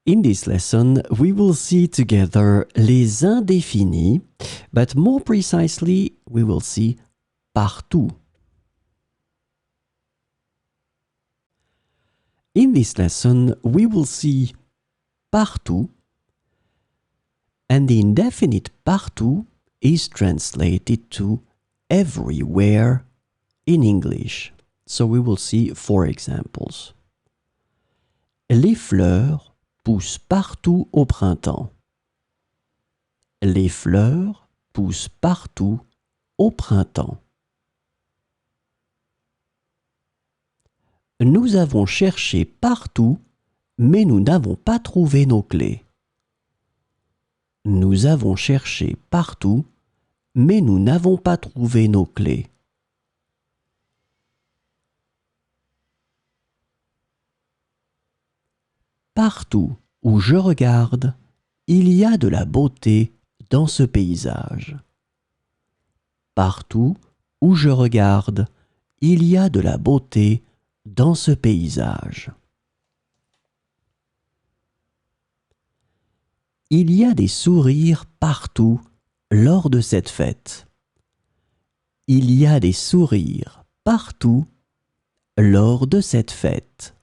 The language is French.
In this lesson, we will see together les indéfinis, but more precisely, we will see partout. In this lesson, we will see partout, and the indefinite partout is translated to everywhere in English. So we will see 4 examples. Les fleurs poussent partout au printemps. Les fleurs poussent partout au printemps. Nous avons cherché partout, mais nous n'avons pas trouvé nos clés. Nous avons cherché partout, mais nous n'avons pas trouvé nos clés. Partout où je regarde, il y a de la beauté dans ce paysage. Partout où je regarde, il y a de la beauté dans ce paysage. Il y a des sourires partout lors de cette fête. Il y a des sourires partout lors de cette fête.